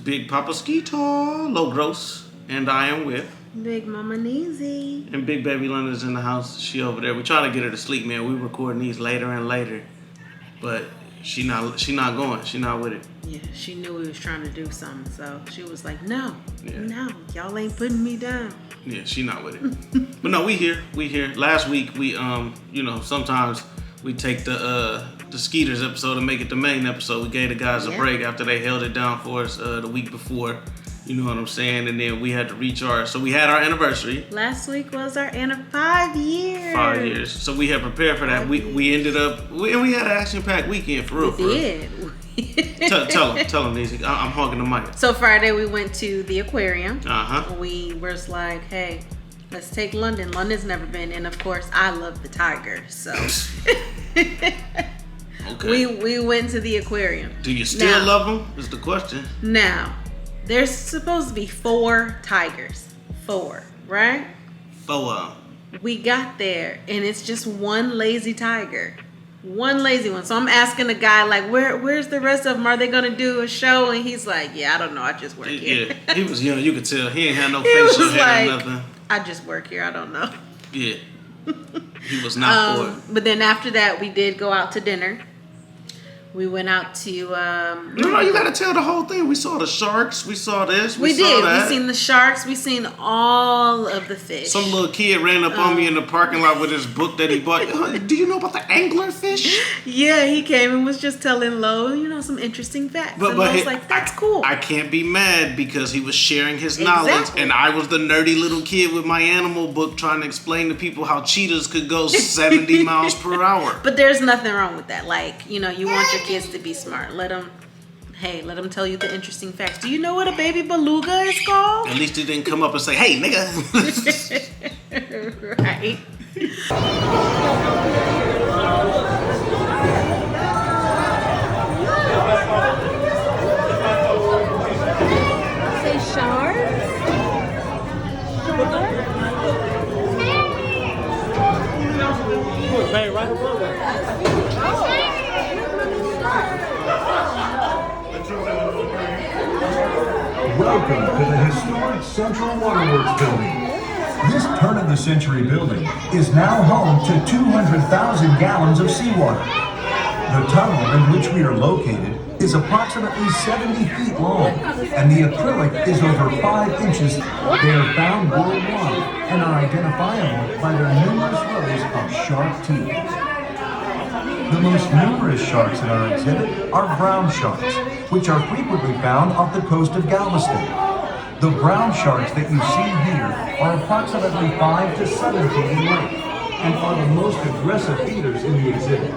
Big Papa Skeeter, Low Gross, and I am with Big Mama Neezy. And Big Baby London's in the house. She over there. We trying to get her to sleep, man. We recording these later and later, but she not going. She not with it. Yeah, she knew we was trying to do something, so she was like, no, y'all ain't putting me down. Yeah, she not with it. But no, we here. Last week we sometimes we take the Skeeters episode and make it the main episode. We gave the guys a break after they held it down for us the week before. You know what I'm saying? And then we had to recharge. So we had our anniversary. Last week was our 5 years. 5 years. So we had prepared for that. We ended up, we had an action-packed weekend for real. We did. Tell them, Neezy. I'm hogging the mic. So Friday we went to the aquarium. Uh-huh. We were like, hey, let's take London. London's never been. And of course, I love the tiger. So okay. we went to the aquarium. Do you still love them? Is the question. Now, there's supposed to be 4 tigers. 4, right? 4. We got there, and it's just one lazy tiger. One lazy one. So I'm asking the guy, like, where's the rest of them? Are they going to do a show? And he's like, yeah, I don't know. I just work here. Yeah, he was young. You could tell. He ain't had no facial hair or nothing. I just work here. I don't know. Yeah. He was not for it. But then after that, we did go out to dinner. We went out to... No, you got to tell the whole thing. We saw the sharks. We saw this. We saw did. That. We seen the sharks. We seen all of the fish. Some little kid ran up on me in the parking lot with his book that he bought. Do you know about the anglerfish? Yeah, he came and was just telling Lo, some interesting facts. But I was like, that's cool. I can't be mad because he was sharing his knowledge. And I was the nerdy little kid with my animal book trying to explain to people how cheetahs could go 70 miles per hour. But there's nothing wrong with that. Like, you want your kids to be smart. Let them tell you the interesting facts. Do you know what a baby beluga is called? At least he didn't come up and say, hey, nigga. Right. Say sharks? Right above Welcome to the historic Central Waterworks building. This turn-of-the-century building is now home to 200,000 gallons of seawater. The tunnel in which we are located is approximately 70 feet long, and the acrylic is over 5 inches. They are found worldwide and are identifiable by their numerous rows of sharp teeth. The most numerous sharks in our exhibit are brown sharks, which are frequently found off the coast of Galveston. The brown sharks that you see here are approximately 5 to 7 feet in length and are the most aggressive feeders in the exhibit.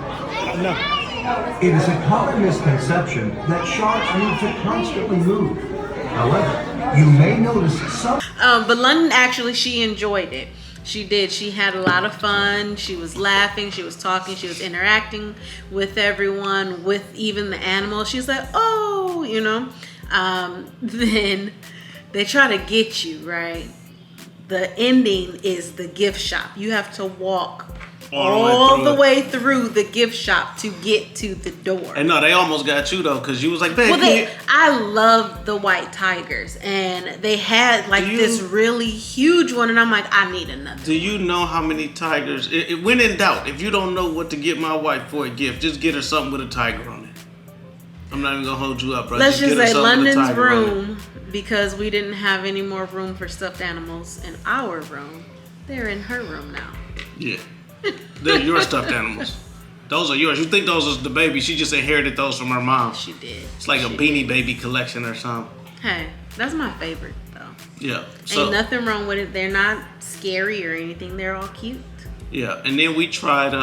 It is a common misconception that sharks need to constantly move. However, you may notice some... But London, actually, she enjoyed it. She did. She had a lot of fun. She was laughing. She was talking. She was interacting with everyone, with even the animals. She's like, oh, Then they try to get you, right? The ending is the gift shop. You have to walk all the way through the gift shop to get to the door. And no, they almost got you though, because you was like, babe, I love the white tigers, and they had this really huge one, and I'm like, I need another. Do you know how many tigers? When in doubt, if you don't know what to get my wife for a gift, just get her something with a tiger on it. I'm not even gonna hold you up, bro. Let's just say London's room, because we didn't have any more room for stuffed animals in our room. They're in her room now. Yeah. They're your stuffed animals. Those are yours. You think those are the baby? She just inherited those from her mom. She did. It's like a Beanie Baby collection or something. Hey, that's my favorite though. Yeah. Ain't nothing wrong with it. They're not scary or anything. They're all cute. Yeah, and then we tried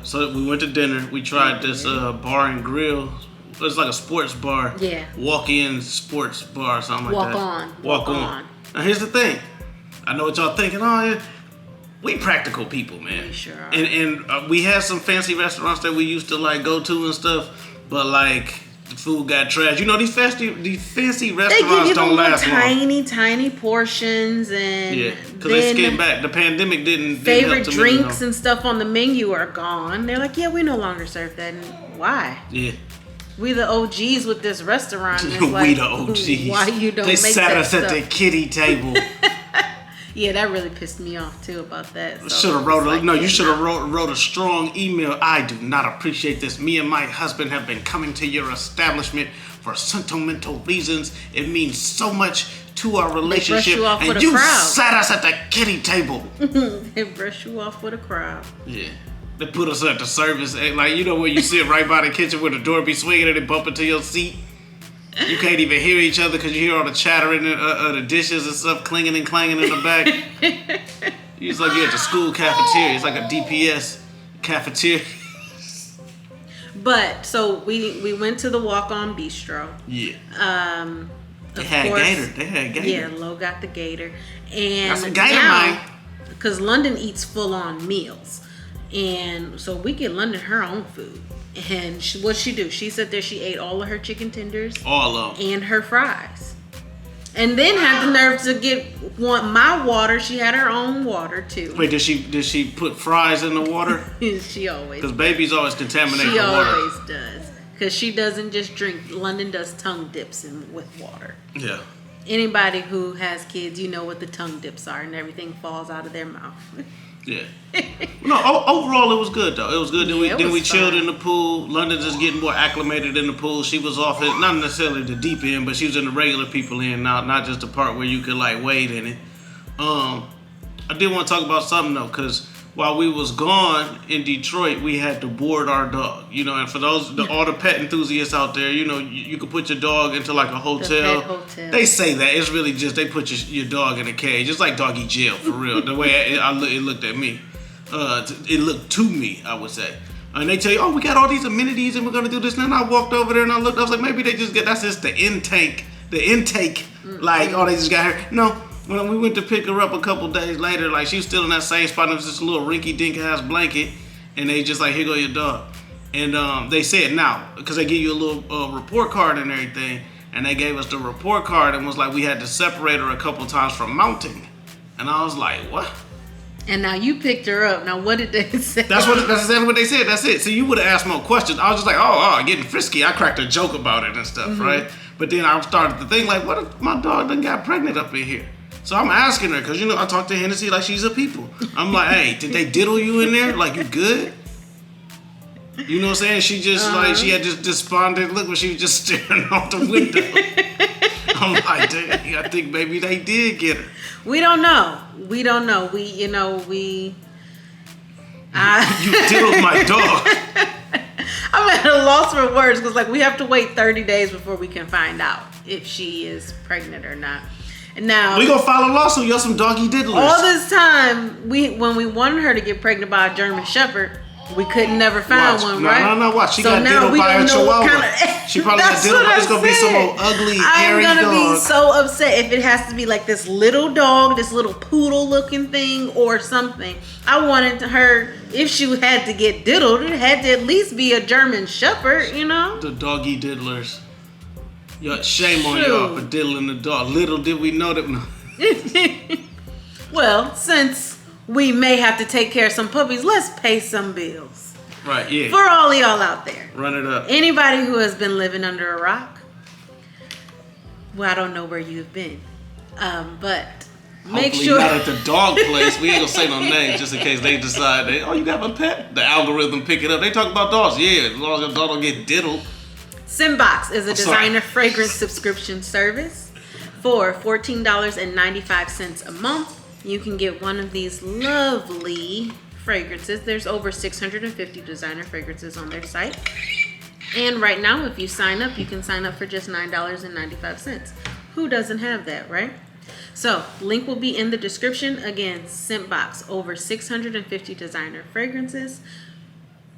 so we went to dinner. We tried this bar and grill. It's like a sports bar. Yeah. Walk-in sports bar or something like that. Walk on. Now here's the thing. I know what y'all thinking. Oh, yeah. We practical people, man. We sure are. And we had some fancy restaurants that we used to go to and stuff, but the food got trash. These fancy restaurants don't last long. Tiny portions, and because they skipped back. The pandemic didn't favorite help drinks and stuff on the menu are gone. They're like, yeah, we no longer serve that. And why? Yeah. We the OGs with this restaurant. And it's We like, the OGs. Why you don't they make sat that us stuff? at the kiddie table. Yeah, that really pissed me off too about that. So Should have wrote like, you should have wrote a strong email. I do not appreciate this. Me and my husband have been coming to your establishment for sentimental reasons. It means so much to our relationship, you off and with a you crowd. sat us at the kiddie table. They brush you off with a crowd. Yeah. They put us at the service, like, you know, where you sit right by the kitchen where the door be swinging and it bump into your seat. You can't even hear each other because you hear all the chattering of the dishes and stuff clinging and clanging in the back. It's like you're at the school cafeteria. It's like a DPS cafeteria. But so we went to the Walk-On Bistro. Yeah. They Of had course, gator. They had gator. Yeah, Lo got the gator, and That's some gator, now, man. because London eats full-on meals, and so we get London her own food. And what'd she do? She sat there. She ate all of her chicken tenders, All of them. and her fries, and then had the nerve to get my water. She had her own water too. Wait, did she put fries in the water? She always. Because babies always contaminate She the water. always does. Because she doesn't just drink. London does tongue dips with water. Yeah. Anybody who has kids, you know what the tongue dips are, and everything falls out of their mouth. Yeah. No, overall it was good though. It was good. Yeah, Then we was chilled fun. in the pool. London just getting more acclimated in the pool. She was off it, not necessarily the deep end, but she was in the regular people end, not just the part where you could like wade in it. I did want to talk about something though, because while we was gone in Detroit, we had to board our dog. You know, and for all the pet enthusiasts out there, you know, you could put your dog into like a hotel. pet hotel. They say that it's really just they put your dog in a cage. It's like doggy jail for real. The way it looked at me, it looked to me, I would say. And they tell you, oh, we got all these amenities and we're gonna do this. And then I walked over there and I looked. I was like, maybe they just that's just the intake. Like, oh, they just got her. No. When we went to pick her up a couple days later, like she was still in that same spot. It was just a little rinky-dink ass blanket, and they just like, here go your dog. And they said now, because they give you a little report card and everything, and they gave us the report card and was like, we had to separate her a couple times from mounting. And I was like, what? And now you picked her up. Now what did they say? That's exactly what they said. That's it. So you would have asked more questions. I was just like, oh, getting frisky. I cracked a joke about it and stuff, right? But then I started to think like, what if my dog done got pregnant up in here? So I'm asking her, because, you know, I talk to Hennessy like she's a people. I'm like, hey, did they diddle you in there? Like, you good? You know what I'm saying? She just, like, she had this despondent look when she was just staring out the window. I'm like, dang, I think maybe they did get her. We don't know. We, You diddled my dog. I'm at a loss for words because, like, we have to wait 30 days before we can find out if she is pregnant or not. And now We gonna file a lawsuit. Y'all some doggy diddlers. all this time, when we wanted her to get pregnant by a German Shepherd, we couldn't never find Watch. one, No, right? no, watch. She So got now diddled we by don't a know what chihuahua. kind of- She probably got That's diddled. what It's gonna be some said. old ugly, hairy I'm gonna dog. be so upset if it has to be like this little dog, this little poodle-looking thing, or something. I wanted her, if she had to get diddled, it had to at least be a German Shepherd, you know? The doggy diddlers. Yo, shame on Shoot. y'all for diddling the dog. Little did we know that. Well, since we may have to take care of some puppies, let's pay some bills. Right, yeah. For all of y'all out there. Run it up. Anybody who has been living under a rock, well, I don't know where you've been. But make Hopefully sure. not at the dog place. We ain't gonna say no names just in case they decide you got a pet. The algorithm pick it up. They talk about dogs. Yeah, as long as your dog don't get diddled. Scentbox is a I'm sorry. designer fragrance subscription service for $14.95 a month. You can get one of these lovely fragrances. There's over 650 designer fragrances on their site. And right now, if you sign up, you can sign up for just $9.95. Who doesn't have that, right? So, link will be in the description. Again, Scentbox, over 650 designer fragrances.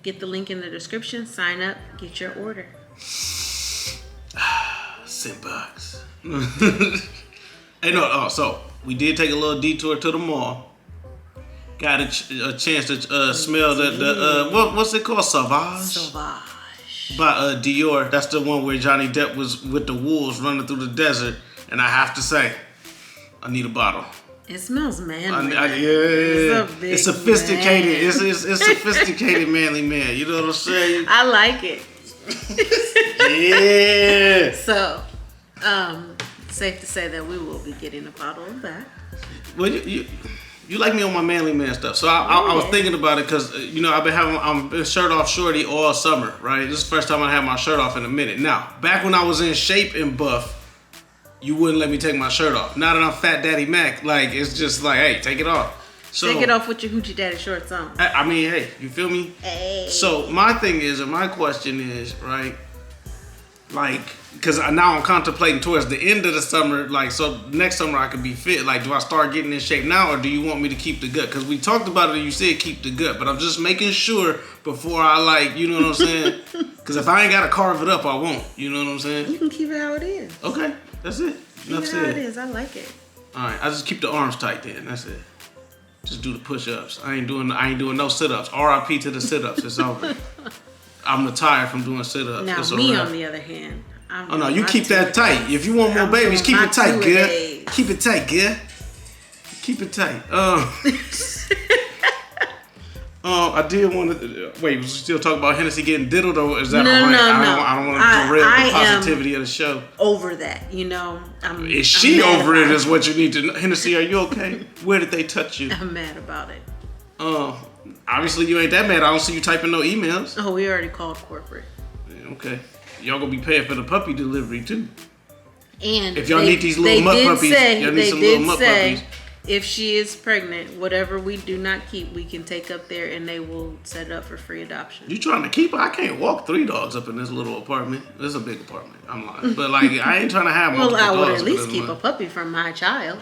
Get the link in the description, sign up, get your order. Scentbox. Hey, no. So we did take a little detour to the mall. Got a chance to smell the what's it called? Sauvage by Dior. That's the one where Johnny Depp was with the wolves running through the desert. And I have to say, I need a bottle. It smells manly. It's sophisticated. Man. It's sophisticated, manly man. You know what I'm saying? I like it. Yeah. So, safe to say that we will be getting a bottle of that. Well, you like me on my manly man stuff, so I was thinking about it because I'm been shirt off shorty all summer, right? This is the first time I had my shirt off in a minute. Now, back when I was in shape and buff, you wouldn't let me take my shirt off. Now that I'm Fat Daddy Mac, like it's just like, hey, take it off. So, take it off with your hoochie daddy shorts on. I mean, hey, you feel me? Hey. So my thing is, and my question is, right? Like, because now I'm contemplating towards the end of the summer, like, so next summer I could be fit. Like, do I start getting in shape now, or do you want me to keep the gut? Because we talked about it and you said keep the gut, but I'm just making sure before I, like, you know what I'm saying? Because if I ain't got to carve it up, I won't. You know what I'm saying? You can keep it how it is. Okay, that's it. Keep it how it is. I like it. All right, I just keep the arms tight then. That's it. Just do the push-ups. I ain't doing no sit-ups. RIP to the sit-ups. It's over. I'm retired from doing sit-ups. Now, me on the other hand, oh no, you keep that tight. If you want more babies, keep it tight, girl. Keep it tight, girl. Keep it tight. I did want to wait. Was still talking about Hennessy getting diddled, or is that no? I don't want to derail the positivity of the show. Over that, you know. Is she over it? Is what you need to know. Hennessy, are you okay? Where did they touch you? I'm mad about it. Obviously you ain't that mad. I don't see you typing no emails. Oh, we already called corporate. Yeah, okay, y'all gonna be paying for the puppy delivery too. And if y'all need these little mutt puppies, y'all need some little mutt puppies. If she is pregnant, whatever we do not keep, we can take up there and they will set it up for free adoption. You trying to keep her? I can't walk 3 dogs up in this little apartment. This is a big apartment. I'm lying. But like, I ain't trying to have multiple dogs. Well, I would at least keep a puppy from my child.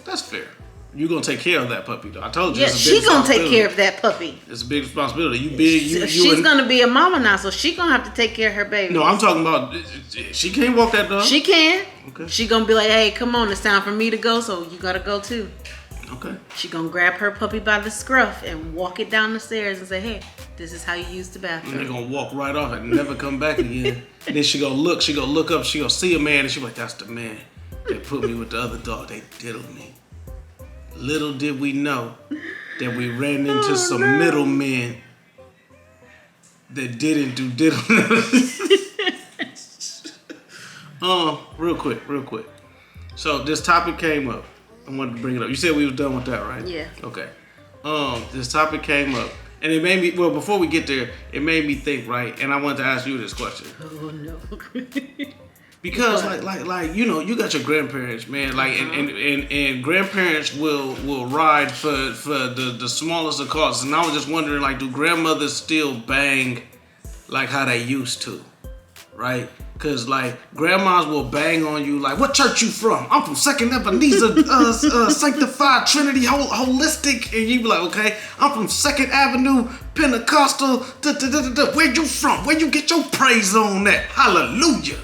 That's fair. You gonna take care of that puppy though. I told you. Yeah, she's gonna take care of that puppy. It's a big responsibility. You big. She's gonna be a mama now, so she gonna have to take care of her baby. No, I'm talking about. She can't walk that dog. She can. Okay. She gonna be like, hey, come on, it's time for me to go, so you gotta go too. Okay. She gonna grab her puppy by the scruff and walk it down the stairs and say, hey, this is how you use the bathroom. And they're gonna walk right off and never come back again. And then she gonna look up, she gonna see a man, and she like, that's the man. They put me with the other dog. They diddled me. Little did we know that we ran into some middlemen that didn't do diddle. Real quick. So this topic came up. I wanted to bring it up. You said we was done with that, right? Yeah. Okay. This topic came up, and it made me. Well, before we get there, it made me think, right? And I wanted to ask you this question. Oh no. Because like you know, you got your grandparents, man. Like and grandparents will ride for the smallest of costs. And I was just wondering, like, do grandmothers still bang like how they used to, right? Cause like grandmas will bang on you like, what church you from? I'm from Second Ebenezer Sanctified Trinity Holistic, and you be like, okay, I'm from Second Avenue Pentecostal. Where you from? Where you get your praise on that? Hallelujah.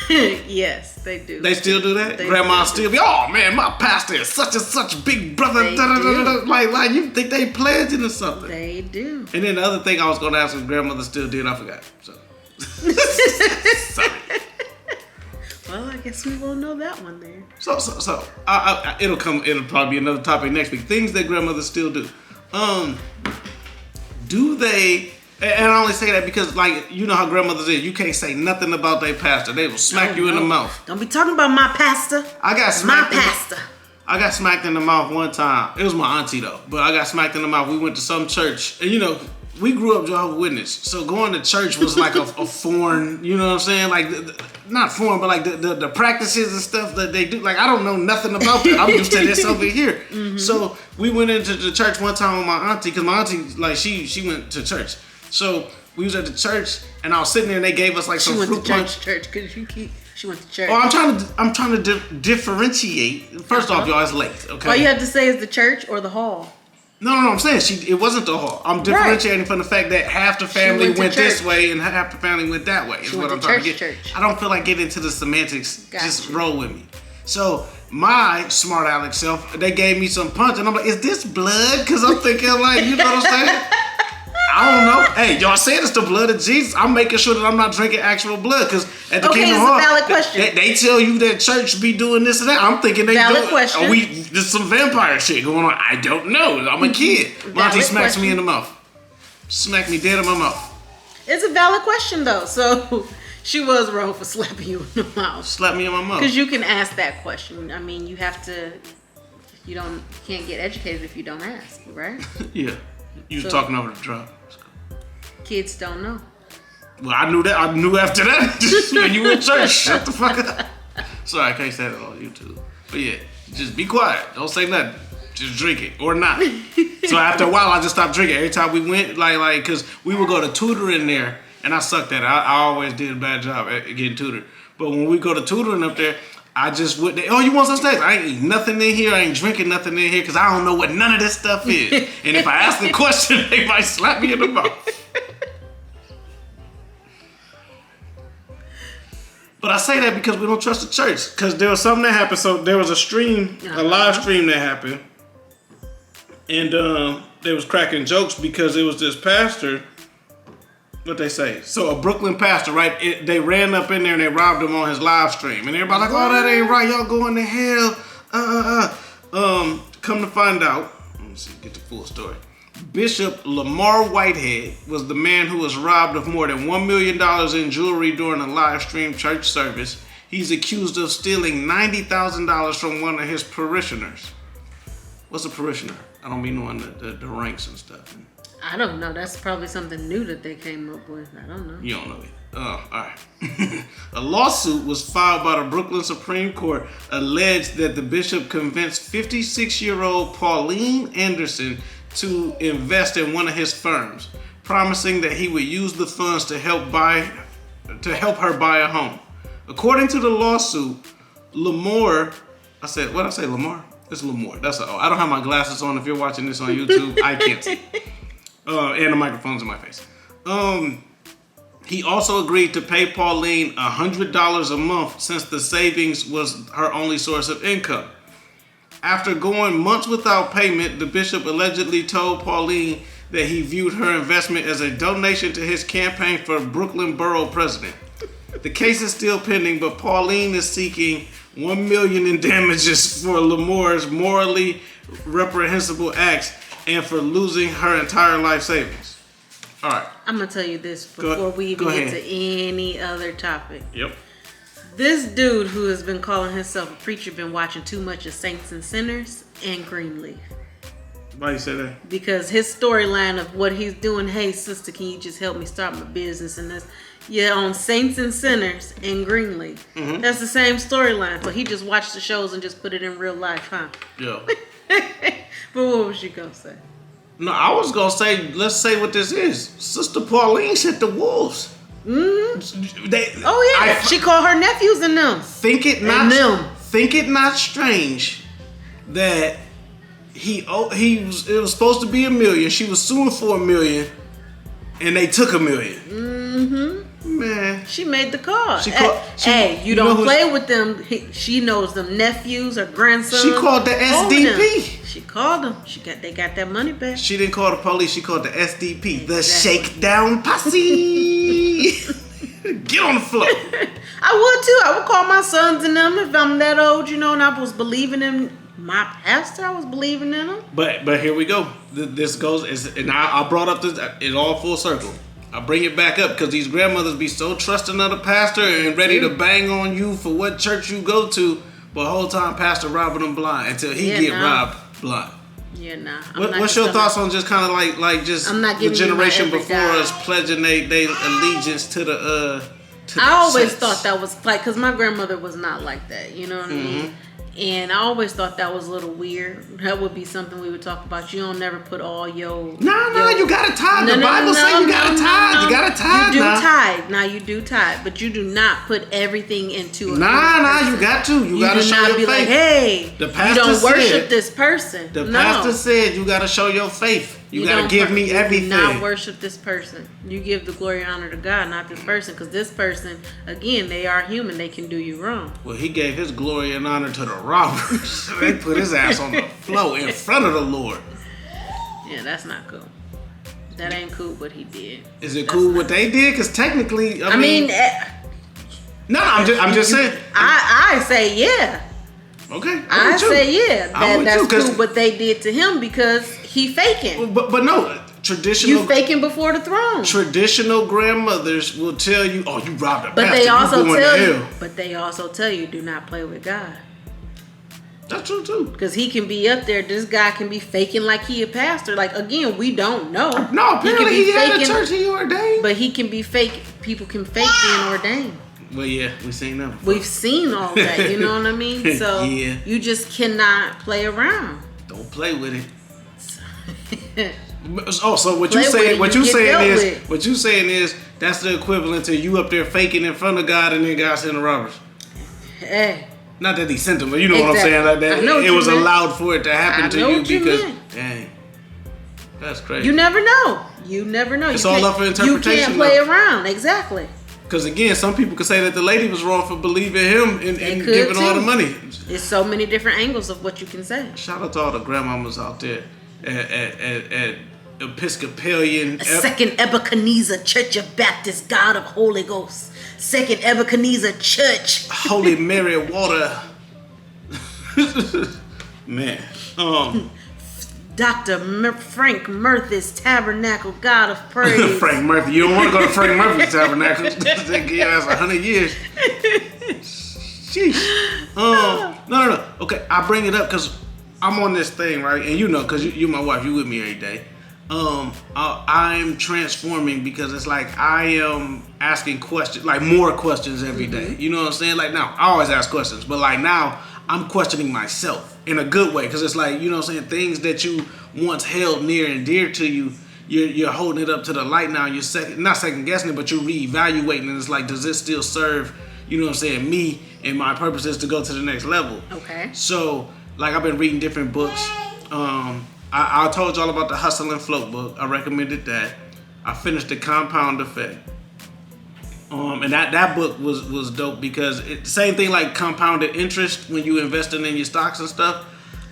Yes, they do. They still do that? Grandma still be, oh man, my pastor is such and such big brother. Like you think they pledging or something? They do. And then the other thing I was gonna ask if grandmother still did, I forgot. So. Sorry. Well, I guess we won't know that one there. So it'll probably be another topic next week. Things that grandmothers still do. Do they? And I only say that because, like, you know how grandmothers is. You can't say nothing about their pastor. They will smack you in the mouth. Don't be talking about my pastor. I got smacked. I got smacked in the mouth one time. It was my auntie though, but I got smacked in the mouth. We went to some church, and you know, we grew up Jehovah's Witness, so going to church was like a foreign. You know what I'm saying? Like not foreign, but like the practices and stuff that they do. Like I don't know nothing about that. I'm used to this over here. Mm-hmm. So we went into the church one time with my auntie, because my auntie, like she went to church. So we was at the church, and I was sitting there, and they gave us like some fruit punch. Church because she went to church. Oh, I'm trying to differentiate. First off, y'all, it's late. Okay. All you have to say is the church or the hall. No. I'm saying it wasn't the hall. I'm differentiating from the fact that half the family went this way and half the family went that way. Is what I'm trying to get. Church. I don't feel like getting into the semantics. Gotcha. Just roll with me. So my smart Alex self, they gave me some punch, and I'm like, is this blood? Because I'm thinking like, you know what I'm saying? I don't know. Hey, y'all said it's the blood of Jesus. I'm making sure that I'm not drinking actual blood, because at the Kingdom Hall, valid question. They tell you that church be doing this and that. I'm thinking they valid do. Question. There's some vampire shit going on. I don't know. I'm a kid. Monty smacks me in the mouth. Smack me dead in my mouth. It's a valid question though. So she was wrong for slapping you in the mouth. Slap me in my mouth. Because you can ask that question. I mean, you have to. You can't get educated if you don't ask, right? Yeah. You was talking over the drop. Kids don't know. Well, I knew that. I knew after that. When you in church, shut the fuck up. Sorry, I can't say that on YouTube. But yeah, just be quiet. Don't say nothing. Just drink it or not. So after a while, I just stopped drinking. Every time we went, like, cause we would go to tutoring there, and I sucked at it. I always did a bad job at getting tutored. But when we go to tutoring up there, I just went there. Oh, you want some steaks? I ain't eating nothing in here. I ain't drinking nothing in here because I don't know what none of this stuff is. And if I ask the question, they might slap me in the mouth. But I say that because we don't trust the church. Because there was something that happened. So there was a live stream that happened. And they was cracking jokes because it was this pastor. What they say? So a Brooklyn pastor, right? They ran up in there and they robbed him on his live stream. And everybody like, oh, that ain't right. Y'all going to hell. Come to find out. Let me see, get the full story. Bishop Lamar Whitehead was the man who was robbed of more than $1 million in jewelry during a live stream church service. He's accused of stealing $90,000 from one of his parishioners. What's a parishioner? I don't mean one the ranks and stuff. I don't know. That's probably something new that they came up with. I don't know. You don't know it. Oh, all right. A lawsuit was filed by the Brooklyn Supreme Court alleged that the bishop convinced 56-year-old Pauline Anderson to invest in one of his firms, promising that he would use the funds to help her buy a home. According to the lawsuit, Lamar, what did I say, Lamar? It's Lamar. I don't have my glasses on. If you're watching this on YouTube, I can't see. And the microphone's in my face. He also agreed to pay Pauline $100 a month since the savings was her only source of income. After going months without payment, the bishop allegedly told Pauline that he viewed her investment as a donation to his campaign for Brooklyn Borough President. The case is still pending, but Pauline is seeking $1 million in damages for Lamar's morally reprehensible acts and for losing her entire life savings. All right. I'm going to tell you this before we even get to any other topic. Yep. This dude who has been calling himself a preacher been watching too much of Saints and Sinners and Greenleaf. Why you say that? Because his storyline of what he's doing, hey sister, can you just help me start my business and this? Yeah, on Saints and Sinners and Greenleaf. Mm-hmm. That's the same storyline. So he just watched the shows and just put it in real life, huh? Yeah. But what was you going to say? No, I was going to say, let's say what this is. Sister Pauline sent the wolves. Mm-hmm. She called her nephews and them. Think it not strange that it was supposed to be $1 million. She was suing for $1 million, and they took $1 million. Mm-hmm. Man, she made the call. You don't play with them. She knows them nephews or grandsons. She called the SDP. She called them. They got that money back. She didn't call the police. She called the SDP, the Shakedown Posse. Get on the floor. I would too. I would call my sons and them if I'm that old, and I was believing in my pastor. I was believing in him. But here we go. This goes, and I brought up this in all full circle. I bring it back up because these grandmothers be so trusting of the pastor and ready to bang on you for what church you go to, but the whole time pastor robbing them blind until he get robbed blind. Yeah, nah. What's your thoughts on just kind of like just the generation before us pledging their allegiance to the I always thought that was like, because my grandmother was not like that. You know what I mean? And I always thought that was a little weird. That would be something we would talk about. You don't never put all your... No, you gotta tithe. The Bible says you gotta tithe. You gotta tithe. You do tithe. Now you do tithe. But you do not put everything into a... You got to. You gotta show your faith. You do not be like, hey, you don't worship this person. The pastor said you gotta show your faith. You gotta give me everything. You do not worship this person. You give the glory and honor to God, not this person. Because this person, again, they are human. They can do you wrong. Well, he gave his glory and honor to the robbers. They put his ass on the floor in front of the Lord. Yeah, that's not cool. That ain't cool what he did. Is it cool what they did? Because technically, I mean... No, I'm just saying. I say yeah. Okay. I say yeah. That's cool what they did to him because he faking. But no, traditional. You faking before the throne. Traditional grandmothers will tell you, "Oh, you robbed a But pastor, they also you going tell to you. hell." But they also tell you, do not play with God. That's true too. Because he can be up there. This guy can be faking like he a pastor. Like, again, we don't know. No, apparently he had a church he ordained. But he can be fake. People can fake being ordained. Well, yeah, we seen that. We've seen all that. You know what I mean? So Yeah. you just cannot play around. Don't play with it. Oh, so what Play you with saying? it, What you you get saying dealt is? with. What you saying is that's the equivalent to you up there faking in front of God and then God sending robbers. Hey. Not that he sent them, but you know what I'm Exactly. saying. Like that, I know what it you was meant. allowed for it to happen I to know you what you because, meant. dang, that's crazy. You never know. You never know. It's You all can't- up for interpretation, You can't play though. around. Exactly. Because again, some people could say that the lady was wrong for believing him and They could giving all too. the money. There's so many different angles of what you can say. Shout out to all the grandmamas out there at Episcopalian. Second Ebenezer Church of Baptist God of Holy Ghost. Second Ebenezer Church. Holy Mary water. Man. Dr. Frank Murphy's Tabernacle God of Praise. Frank Murphy. You don't want to go to Frank Murphy's Tabernacle. That's 100 years. Sheesh. No. Okay, I bring it up because I'm on this thing, right? And you know, because you my wife, you with me every day. I'm transforming because it's like I am asking questions, like more questions every day. You know what I'm saying? Like now, I always ask questions, but like now, I'm questioning myself in a good way because it's like, you know what I'm saying, things that you once held near and dear to you, you're holding it up to the light now. You're not second guessing it, but you're reevaluating, and it's like, does this still serve, you know what I'm saying, me and my purposes to go to the next level? Okay. So, like, I've been reading different books. I told y'all about the Hustle and Float book. I recommended that. I finished The Compound Effect. And that book was dope because it's the same thing like compounded interest when you investing in your stocks and stuff.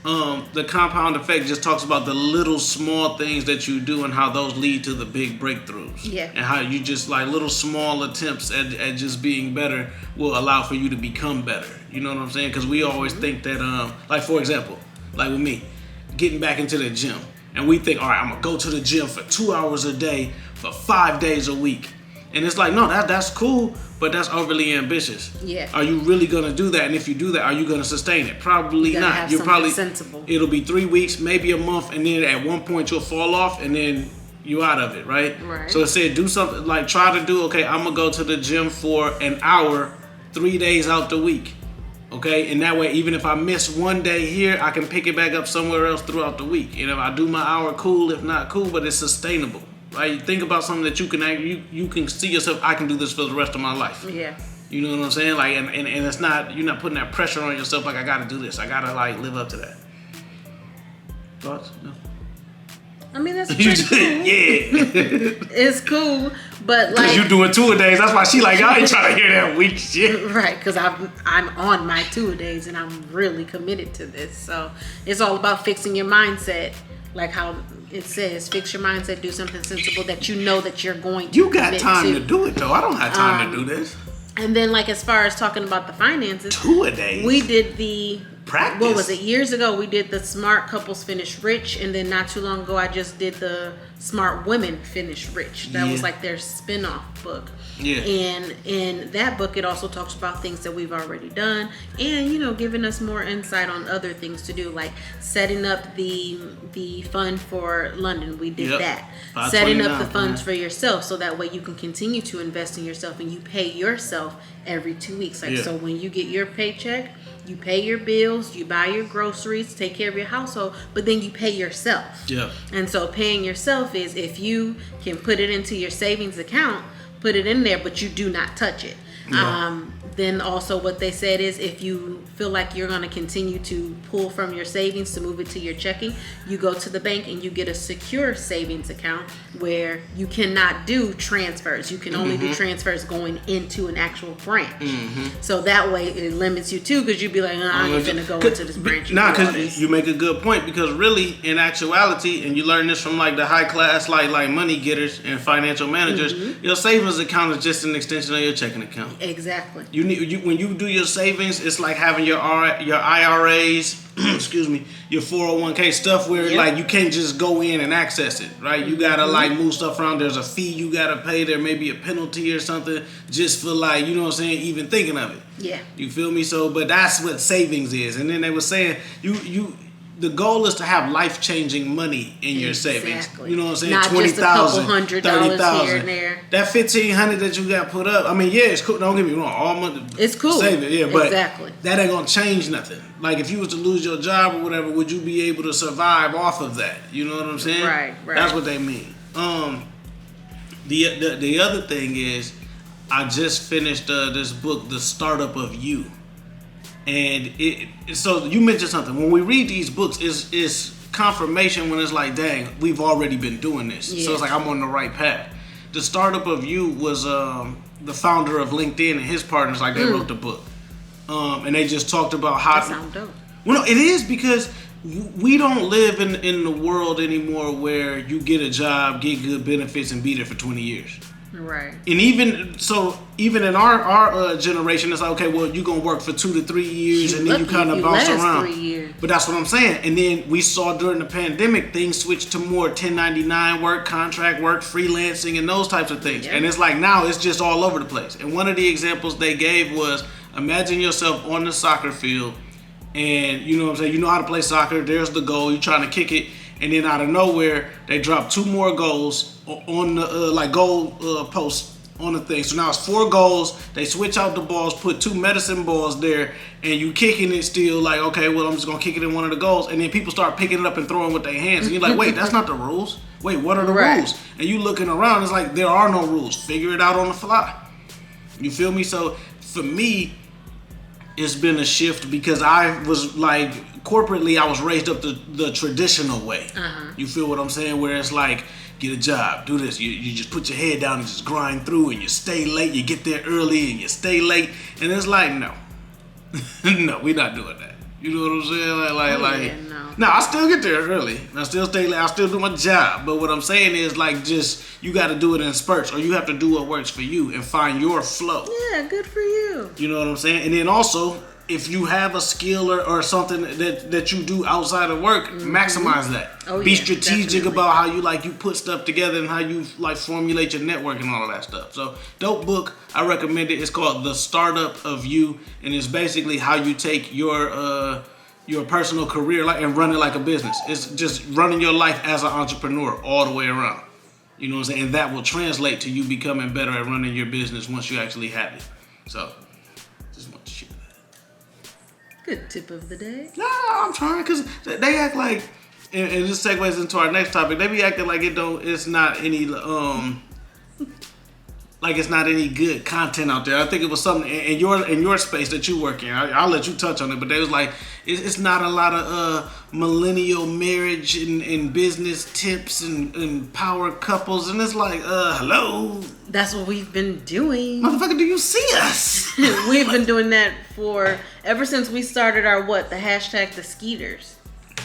The compound effect just talks about the little small things that you do and how those lead to the big breakthroughs. Yeah. And how you just like little small attempts at just being better will allow for you to become better. You know what I'm saying? Because we always think that, like for example, like with me, getting back into the gym. And we think, all right, I'm going to go to the gym for 2 hours a day for 5 days a week. And it's like, no, that's cool, but that's overly ambitious. Yeah. Are you really gonna do that? And if you do that, are you gonna sustain it? Probably You gotta not. have You're something probably sensible. It'll be 3 weeks, maybe a month, and then at one point you'll fall off, and then you out of it, right? Right. So it said do something like try to do. Okay, I'm gonna go to the gym for an hour, 3 days out the week. Okay, and that way, even if I miss one day here, I can pick it back up somewhere else throughout the week. And if I do my hour, cool. If not, cool. But it's sustainable. Right? Think about something that you can see yourself. I can do this for the rest of my life. Yeah. You know what I'm saying? Like, and it's not, you're not putting that pressure on yourself. Like, I got to do this. I got to like live up to that. Thoughts? No. I mean, that's You pretty just, cool. yeah. It's cool, but like, Because you doing 2 a days. That's why she like, I ain't trying to hear that weak shit. right? Because I'm on my 2 a days and I'm really committed to this. So it's all about fixing your mindset, like how it says, fix your mindset, do something sensible that you know that you're going to. You got commit time to to do it though. I don't have time to do this. And then, like, as far as talking about the finances, 2 a days. we did the Practice. What was it? Years ago, we did the Smart Couples Finish Rich, and then not too long ago, I just did the Smart Women Finish Rich. That was like their spin-off book. Yeah. And in that book, it also talks about things that we've already done, and giving us more insight on other things to do, like setting up the fund for London. We did that. Setting up the funds for yourself, so that way you can continue to invest in yourself, and you pay yourself every 2 weeks. So when you get your paycheck, you pay your bills, you buy your groceries, take care of your household, but then you pay yourself. Yeah. And so paying yourself is if you can put it into your savings account, put it in there, but you do not touch it. Yeah. Then also what they said is if you feel like you're going to continue to pull from your savings to move it to your checking, you go to the bank and you get a secure savings account where you cannot do transfers. You can only do transfers going into an actual branch. So that way it limits you too, because you'd be like, I ain't finna go into this branch. Nah, because you make a good point, because really, in actuality, and you learn this from like the high class, like money getters and financial managers, your savings account is just an extension of your checking account. Exactly. You're when you do your savings, it's like having your IRAs, excuse me, your 401k stuff where like you can't just go in and access it, right? You gotta like move stuff around. There's a fee you gotta pay. There may be a penalty or something just for like, you know what I'm saying, even thinking of it. Yeah. You feel me? So, but that's what savings is. And then they were saying the goal is to have life-changing money in your savings. You know what I'm saying? Not just a couple $100 here and there. That $1,500 that you got put up. I mean, yeah, it's cool. Don't get me wrong. All money, it's cool. Save it, yeah, but exactly. That ain't gonna change nothing. Like if you was to lose your job or whatever, would you be able to survive off of that? You know what I'm saying? Right. That's what they mean. The other thing is, I just finished this book, The Startup of You. And so you mentioned something. When we read these books, it's confirmation when it's like, dang, we've already been doing this. Yeah. So it's like I'm on the right path. The Startup of You was the founder of LinkedIn and his partners, like they wrote the book. And they just talked about how. That sounds dope. Well, no, it is because we don't live in the world anymore where you get a job, get good benefits, and be there for 20 years. Right. And even in our generation, it's like, okay, well, you're going to work for 2 to 3 years and then you kind of bounce around. 3 years. But that's what I'm saying. And then we saw during the pandemic, things switched to more 1099 work, contract work, freelancing, and those types of things. Yeah. And it's like now it's just all over the place. And one of the examples they gave was, imagine yourself on the soccer field and you know what I'm saying, you know how to play soccer, there's the goal, you're trying to kick it, and then out of nowhere, they drop 2 more goals on the goal post on the thing. So now it's 4 goals. They switch out the balls, put 2 medicine balls there, and you kicking it still like, okay, well, I'm just going to kick it in one of the goals. And then people start picking it up and throwing with their hands. And you're like, wait, that's not the rules. Wait, what are the rules? And you looking around, it's like, there are no rules. Figure it out on the fly. You feel me? So for me, it's been a shift because I was like, corporately, I was raised up the traditional way. You feel what I'm saying? Where it's like, get a job, do this. You just put your head down and just grind through, and you stay late. You get there early and you stay late, and it's like, no, no, we're not doing that. You know what I'm saying? No, I still get there early. I still stay late. I still do my job. But what I'm saying is like, just you got to do it in spurts, or you have to do what works for you and find your flow. Yeah, good for you. You know what I'm saying? And then also, if you have a skill or something that you do outside of work, maximize that. Be strategic about how you put stuff together and how you like formulate your network and all of that stuff. So, dope book. I recommend it. It's called The Startup of You, and it's basically how you take your personal career and run it like a business. It's just running your life as an entrepreneur all the way around. You know what I'm saying? And that will translate to you becoming better at running your business once you actually have it. So, just want to share that. Good tip of the day. No, I'm trying, because they act like, and this segues into our next topic, they be acting like it's not any good content out there. I think it was something in your space that you work in. I'll let you touch on it, but they was like, it's not a lot of millennial marriage and business tips and power couples, and it's like, hello. That's what we've been doing. Motherfucker, do you see us? We've been doing that ever since we started our the hashtag the Skeeters.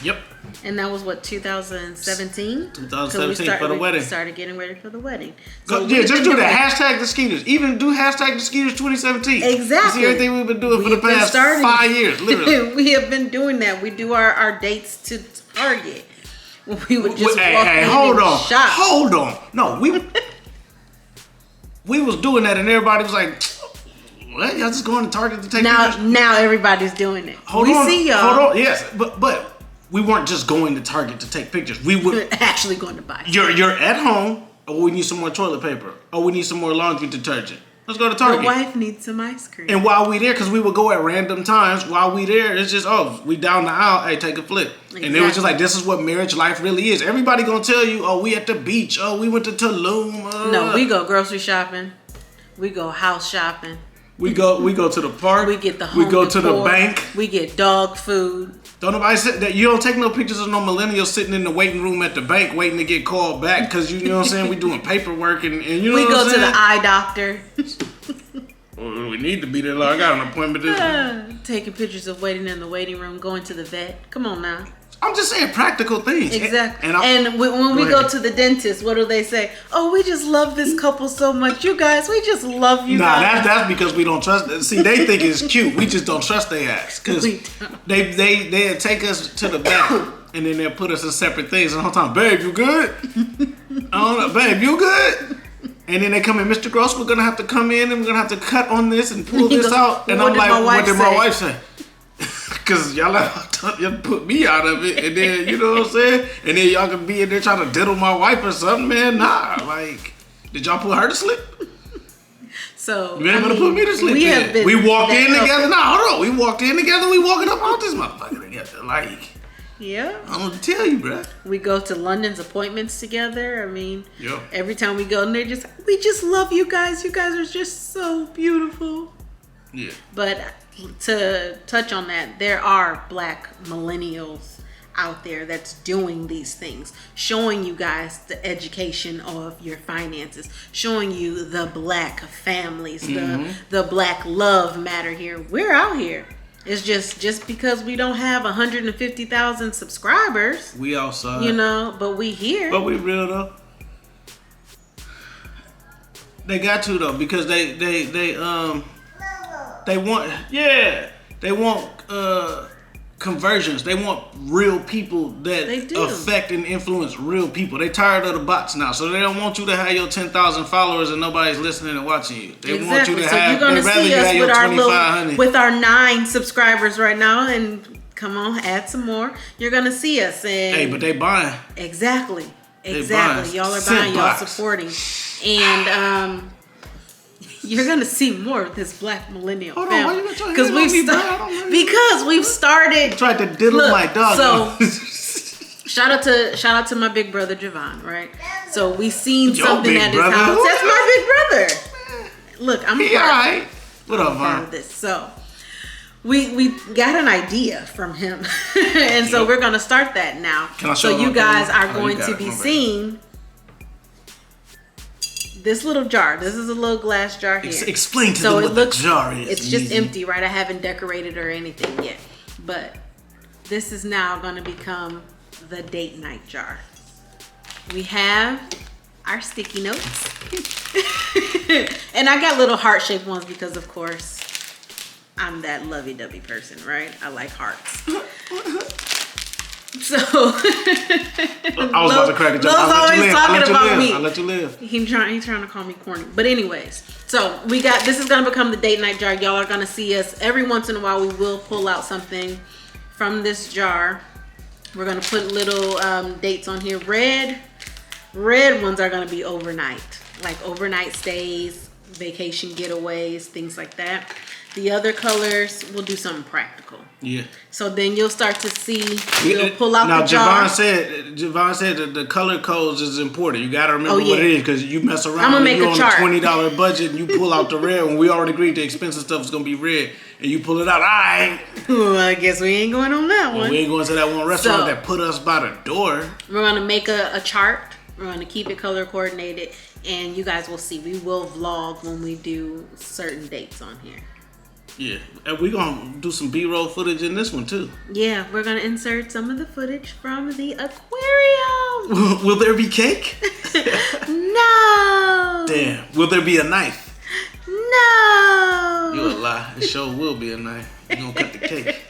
Yep. And that was 2017? 2017 for the wedding. We started getting ready for the wedding. So just do that. Hashtag the Skeeters. Even do hashtag the Skeeters 2017. Exactly. You see everything we've been doing for the past 5 years, literally. We have been doing that. We do our dates to Target. We would just walk in hold and on. shop. Hold on. No, we was doing that and everybody was like, what? Y'all just going to Target to take pictures? Now everybody's doing it. We see y'all. Hold on. Yes, but we weren't just going to Target to take pictures. We were actually going to buy. You're at home. Oh, we need some more toilet paper. Oh, we need some more laundry detergent. Let's go to Target. My wife needs some ice cream. And while we there, because we would go at random times, while we there, it's just, we down the aisle, hey, take a flip. Exactly. And it was just like, this is what marriage life really is. Everybody gonna tell you, we at the beach. Oh, we went to Tulum. No, we go grocery shopping. We go house shopping. We go to the park. We get the home We go decor. to the bank. We get dog food. Don't nobody sit that. You don't take no pictures of no millennials sitting in the waiting room at the bank waiting to get called back because you know what I'm saying. We doing paperwork and you know we what I'm saying. We go to the eye doctor. We need to be there. I got an appointment this week. Taking pictures of waiting in the waiting room, going to the vet. Come on now. I'm just saying practical things. Exactly. And when we go to the dentist, what do they say? Oh, we just love this couple so much. You guys, we just love you guys. That's because we don't trust them. See, they think it's cute. We just don't trust their ass. Because they take us to the back and then they'll put us in separate things. And the whole time, babe, you good? I don't know, babe, you good? And then they come in, Mr. Gross, we're going to have to come in and we're going to have to cut on this and pull this out. And I'm like, what did my wife say? Because y'all put me out of it, and then, you know what I'm saying? And then y'all can be in there trying to diddle my wife or something, man. Nah, like, did y'all put her to sleep? So, you ain't gonna put me to sleep. We walked in together. Nah, hold on. We walked in together. We walking up out this motherfucker together. Like, yeah. I'm gonna tell you, bro. We go to London's appointments together. I mean, yeah. Every time we go, and we just love you guys. You guys are just so beautiful. Yeah. But to touch on that, there are black millennials out there that's doing these things, showing you guys the education of your finances, showing you the black families, the black love matter here. We're out here. It's just because we don't have 150,000 subscribers. We outside. You know, but we here. But we real though. They got to though, because they want conversions. They want real people that affect and influence real people. They tired of the bots now, so they don't want you to have your 10,000 followers and nobody's listening and watching you. They want you to have. You're gonna see us with our 9 subscribers right now, and come on, add some more. You're gonna see us. And hey, but they buying. Exactly. Buying. Y'all are buying. Y'all supporting, and you're gonna see more of this black millennial family because we've started. Tried to diddle my dog. So shout out to my big brother Javon, right? So we seen something at his house. That's my big brother. Look, I'm alright. What up, Vaughn? This. So we got an idea from him, and so we're gonna start that now. So you guys are going to be seeing this little jar. This is a little glass jar here. Explain to them what the jar is. It's just empty, right? I haven't decorated or anything yet. But this is now going to become the date night jar. We have our sticky notes. And I got little heart-shaped ones because, of course, I'm that lovey-dovey person, right? I like hearts. So I was about to crack a joke. Lowe's always talking about me. I'll let you live. He's trying to call me corny. But anyways, so this is gonna become the date night jar. Y'all are gonna see us every once in a while. We will pull out something from this jar. We're gonna put little dates on here. Red ones are gonna be overnight, like overnight stays, vacation getaways, things like that. The other colors, we'll do something practical. Yeah. So then you'll start to see, you'll pull out the jar. Now, Javon said that the color codes is important. You got to remember what it is, because you mess around and you're on a $20 budget and you pull out the red one. We already agreed the expensive stuff is going to be red, and you pull it out. All right. Well, I guess we ain't going on that one. We ain't going to that one restaurant that put us by the door. We're going to make a chart. We're going to keep it color coordinated, and you guys will see. We will vlog when we do certain dates on here. Yeah, and we're going to do some B-roll footage in this one, too. Yeah, we're going to insert some of the footage from the aquarium. Will there be cake? No. Damn. Will there be a knife? No. You a lie. It sure will be a knife. You're going to cut the cake.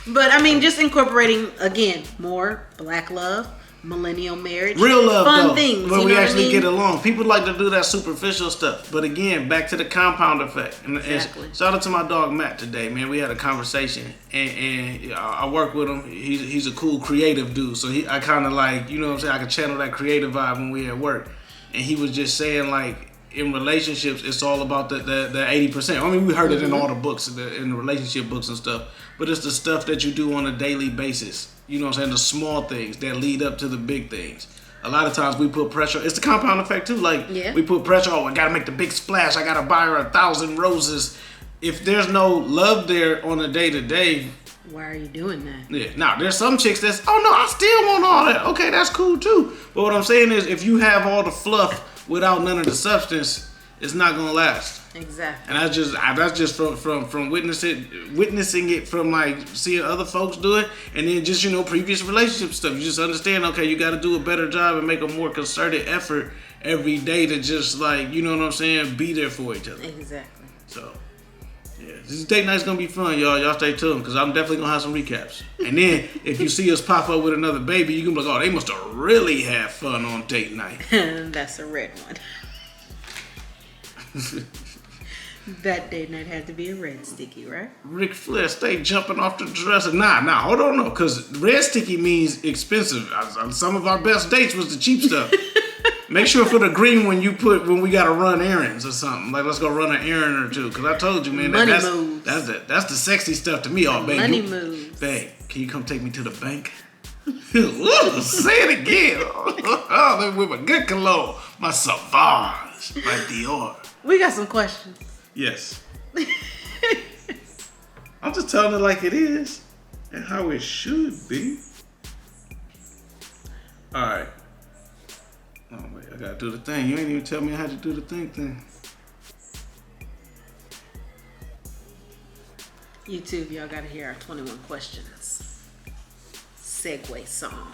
But, I mean, just incorporating, again, more black love, millennial marriage, real love, fun things where we actually get along. People like to do that superficial stuff, but again, back to the compound effect. Exactly. And shout out to my dog Matt today, man. We had a conversation, and I work with him. He's a cool, creative dude, so I kind of like, you know what I'm saying, I can channel that creative vibe when we at work. And he was just saying, like, in relationships, it's all about the 80%. I mean, we heard it in all the books, in the relationship books and stuff, but it's the stuff that you do on a daily basis. You know what I'm saying? The small things that lead up to the big things. A lot of times we put pressure. It's the compound effect too. Like, we put pressure. Oh, I got to make the big splash. I got to buy her 1,000 roses. If there's no love there on a day-to-day. Why are you doing that? Yeah. Now, there's some chicks that's, oh, no, I still want all that. Okay, that's cool too. But what I'm saying is, if you have all the fluff without none of the substance, it's not gonna last. Exactly. And that's just from witnessing it from like seeing other folks do it, and then just previous relationship stuff. You just understand, okay, you got to do a better job and make a more concerted effort every day to just like what I'm saying, be there for each other. Exactly. So yeah, this date night's gonna be fun, y'all. Y'all stay tuned because I'm definitely gonna have some recaps. And then if you see us pop up with another baby, you can be like, oh, they must have really had fun on date night. That's a red one. That date night had to be a red sticky, right? Ric Flair, stay jumping off the dresser. Nah, hold on, no, because red sticky means expensive. Some of our best dates was the cheap stuff. Make sure for the green one you put when we gotta run errands or something. Like let's go run an errand or two. Because I told you, man, that's the sexy stuff to me. Oh, babe, money moves. Babe, can you come take me to the bank? Ooh, say it again. Oh, they with a good cologne, my Sauvage, my Dior. We got some questions. Yes. I'm just telling it like it is and how it should be. Alright. Oh wait, I gotta do the thing. You ain't even tell me how to do the thing. YouTube, y'all gotta hear our 21 questions segue song.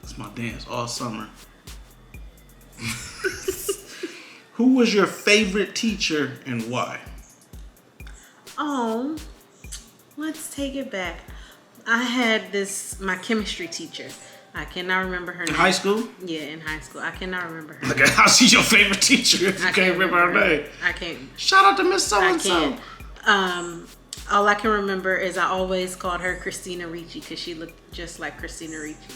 That's my dance all summer. Who was your favorite teacher and why? Oh, let's take it back. I had my chemistry teacher. I cannot remember her name. In high school? Yeah, in high school. I cannot remember her Like, name. how's she your favorite teacher if you can't remember her name? I can't. Shout out to Miss So-and-so. I can't. All I can remember is I always called her Christina Ricci because she looked just like Christina Ricci.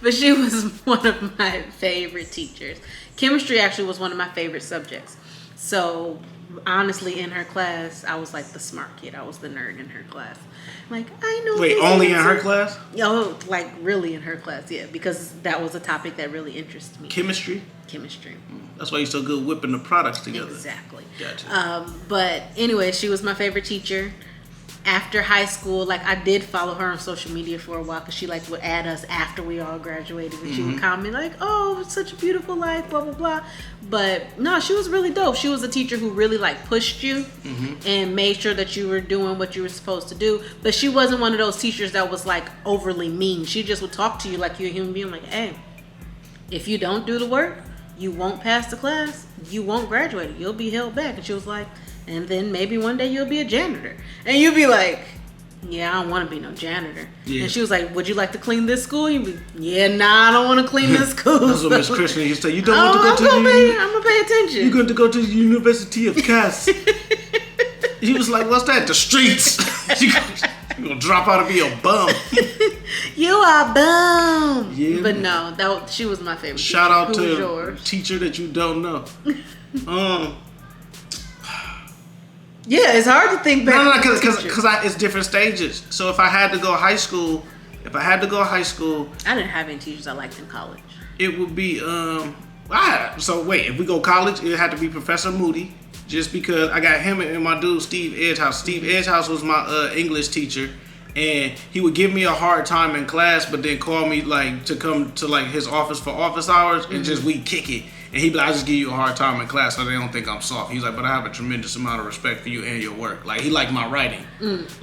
But she was one of my favorite teachers. Chemistry actually was one of my favorite subjects. So honestly, in her class, I was like the smart kid. I was the nerd in her class. Like, I know. Wait, only in her class? Oh, like really in her class, yeah. Because that was a topic that really interested me. Chemistry? Chemistry. That's why you're so good whipping the products together. Exactly. Gotcha. But anyway, she was my favorite teacher. After high school, like I did follow her on social media for a while because she like would add us after we all graduated, and she would comment like, "Oh, it's such a beautiful life," blah blah blah. But no, she was really dope. She was a teacher who really like pushed you and made sure that you were doing what you were supposed to do. But she wasn't one of those teachers that was like overly mean. She just would talk to you like you're a human being. Like, hey, if you don't do the work, you won't pass the class. You won't graduate. You'll be held back. And she was like, and then maybe one day you'll be a janitor. And you'll be like, yeah, I don't want to be no janitor. Yeah. And she was like, would you like to clean this school? You'd be, yeah, nah, I don't want to clean this school. That's what Miss Christian used to say. You don't want to go to I'm going to pay attention. You're going to go to the University of Cass. He was like, what's that? The streets. You're going to drop out and be a bum. You are bum. Yeah, but no, she was my favorite Shout teacher. out Who to was a teacher that you don't know. Yeah, it's hard to think back. No, because it's different stages. So if I had to go high school, I didn't have any teachers I liked in college. It would be so wait, if we go college, it had to be Professor Moody, just because I got him and my dude Steve Edgehouse. Steve Edgehouse was my English teacher, and he would give me a hard time in class, but then call me like to come to like his office for office hours and just we kick it. And he'd be like, I just give you a hard time in class so they don't think I'm soft. He's like, but I have a tremendous amount of respect for you and your work. Like, he liked my writing.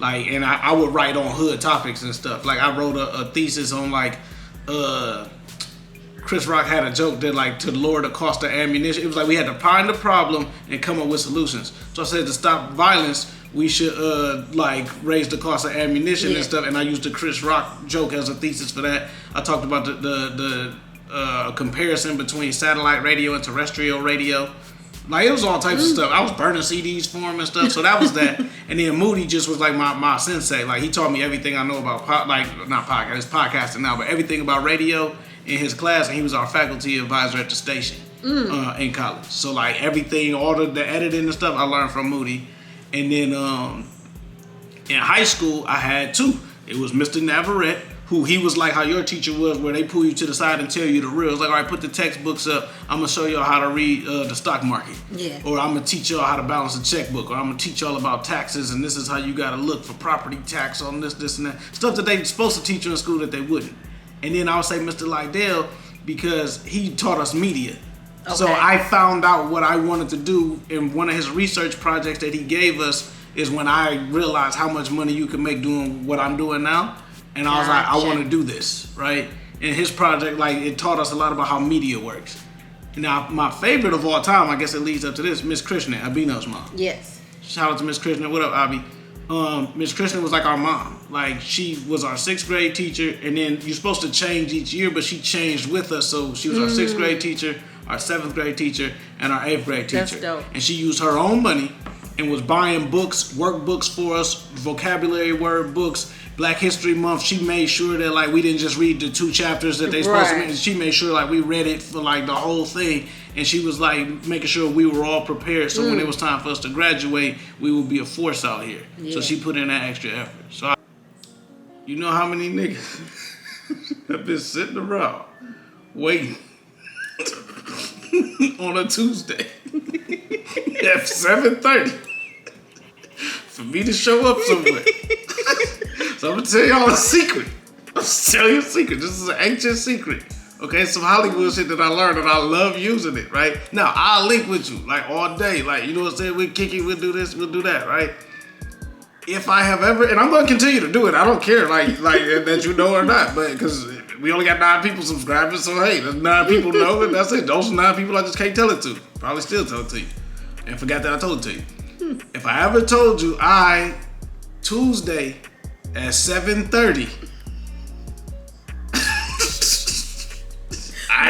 Like, and I would write on hood topics and stuff. Like, I wrote a thesis on, like, Chris Rock had a joke that, like, to lower the cost of ammunition. It was like we had to find the problem and come up with solutions. So I said to stop violence, we should, like, raise the cost of ammunition and stuff. And I used the Chris Rock joke as a thesis for that. I talked about the comparison between satellite radio and terrestrial radio. Like, it was all types of stuff. I was burning CDs for him and stuff, so that was that. And then Moody just was like my sensei. Like, he taught me everything I know about not podcast, it's podcasting now, but everything about radio in his class, and he was our faculty advisor at the station in college. So like everything, all the editing and stuff, I learned from Moody. And then in high school, I had two. It was Mr. Navarrete, who he was like how your teacher was, where they pull you to the side and tell you the real. It's like, all right, put the textbooks up. I'm going to show y'all how to read the stock market. Yeah. Or I'm going to teach y'all how to balance a checkbook. Or I'm going to teach y'all about taxes, and this is how you got to look for property tax on this, and that. Stuff that they supposed to teach you in school that they wouldn't. And then I would say Mr. Lydell because he taught us media. Okay. So I found out what I wanted to do, and one of his research projects that he gave us is when I realized how much money you can make doing what I'm doing now. And I was like, I want to do this, right? And his project, like, it taught us a lot about how media works. Now, my favorite of all time, I guess it leads up to this, Miss Krishna, Abhinav's mom. Yes. Shout out to Miss Krishna. What up, Abhi? Miss Krishna was like our mom. Like, she was our 6th grade teacher, and then you're supposed to change each year, but she changed with us. So she was our 6th grade teacher, our 7th grade teacher, and our 8th grade teacher. That's dope. And she used her own money and was buying books, workbooks for us, vocabulary word books, Black History Month. She made sure that, like, we didn't just read the 2 chapters that they supposed to read. She made sure, like, we read it for, like, the whole thing. And she was, like, making sure we were all prepared. So when it was time for us to graduate, we would be a force out here. Yeah. So she put in that extra effort. So you know how many niggas have been sitting around waiting on a Tuesday at 7:30 for me to show up somewhere. So I'm gonna tell y'all a secret. I'm gonna tell you a secret. This is an ancient secret. Okay, some Hollywood shit that I learned and I love using it, right? Now, I'll link with you, like, all day. Like, you know what I'm saying? We'll kick it, we'll do this, we'll do that, right? If I have ever, and I'm going to continue to do it. I don't care, like that you know or not, but because we only got 9 people subscribing, so hey, there's 9 people know, and that's it. Those 9 people I just can't tell it to. Probably still tell it to you. And forgot that I told it to you. If I ever told you, Tuesday at 7:30,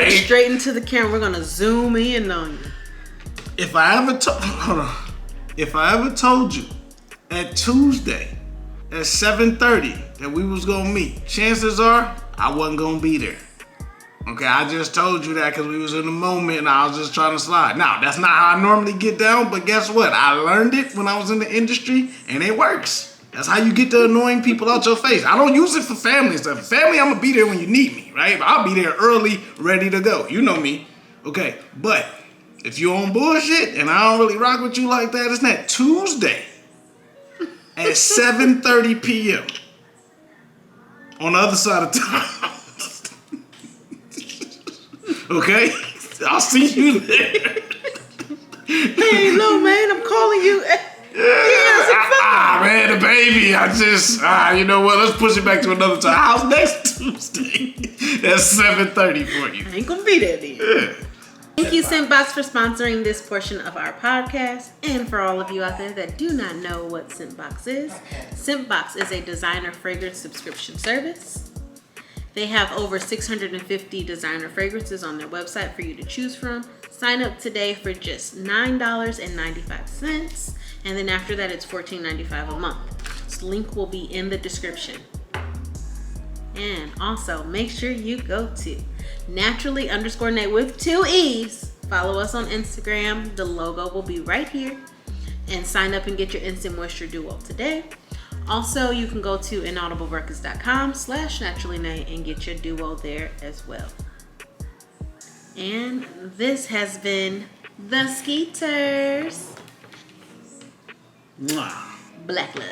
straight into the camera. We're gonna zoom in on you. If I ever told you at Tuesday at 7:30 that we was gonna meet, chances are I wasn't gonna be there. Okay, I just told you that because we was in the moment and I was just trying to slide. Now, that's not how I normally get down, but guess what? I learned it when I was in the industry and it works. That's how you get the annoying people out your face. I don't use it for family and stuff. Family, I'm gonna be there when you need me, right? I'll be there early, ready to go. You know me. Okay, but if you're on bullshit and I don't really rock with you like that, it's that Tuesday at 7:30 p.m. on the other side of town. Okay? I'll see you there. Hey, little man, I'm calling you. Man, the baby, you know what? Let's push it back to another time. How's next Tuesday? That's 7:30 for you. I ain't gonna be there then. Yeah. Thank you, Scentbox, for sponsoring this portion of our podcast. And for all of you out there that do not know what Scentbox is, Scentbox is a designer fragrance subscription service. They have over 650 designer fragrances on their website for you to choose from. Sign up today for just $9.95. And then after that, it's $14.95 a month. This link will be in the description. And also, make sure you go to naturally_Nate with 2 E's. Follow us on Instagram. The logo will be right here. And sign up and get your Instant Moisture Duo today. Also, you can go to inaudiblerecords.com/naturallynate and get your duo there as well. And this has been The Skeeters. Mwah. Black love.